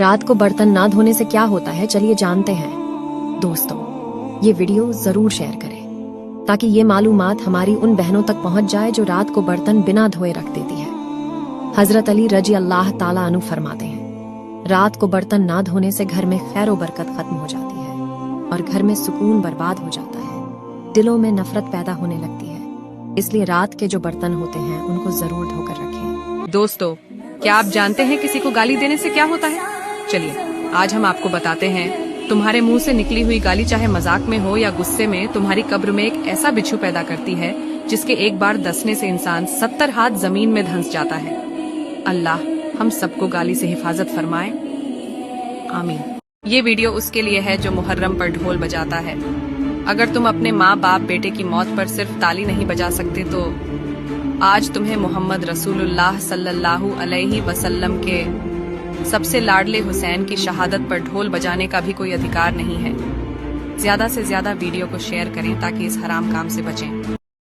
रात को बर्तन ना धोने से क्या होता है, चलिए जानते हैं। दोस्तों, ये वीडियो जरूर शेयर करें ताकि ये मालूमात हमारी उन बहनों तक पहुंच जाए जो रात को बर्तन बिना धोए रख देती है। हजरत अली रजी अल्लाह ताला अन्हु फरमाते हैं, रात को बर्तन ना धोने से घर में खैर बरकत खत्म हो जाती है और घर में सुकून बर्बाद हो जाता है, दिलों में नफरत पैदा होने लगती है। इसलिए रात के जो बर्तन होते हैं उनको जरूर धोकर रखें। दोस्तों, क्या आप जानते हैं किसी को गाली देने से क्या होता है? चलिए आज हम आपको बताते हैं। तुम्हारे मुंह से निकली हुई गाली चाहे मजाक में हो या गुस्से में, तुम्हारी कब्र में एक ऐसा बिच्छू पैदा करती है जिसके एक बार दसने से इंसान 70 हाथ जमीन में धंस जाता है। अल्लाह हम सबको गाली से हिफाजत फरमाए, आमीन। ये वीडियो उसके लिए है जो मुहर्रम पर ढोल बजाता है। अगर तुम अपने माँ बाप बेटे की मौत पर सिर्फ ताली नहीं बजा सकते तो आज तुम्हें मोहम्मद रसूलुल्लाह सल्लल्लाहु अलैहि वसल्लम के सबसे लाडले हुसैन की शहादत पर ढोल बजाने का भी कोई अधिकार नहीं है। ज्यादा से ज्यादा वीडियो को शेयर करें ताकि इस हराम काम से बचें।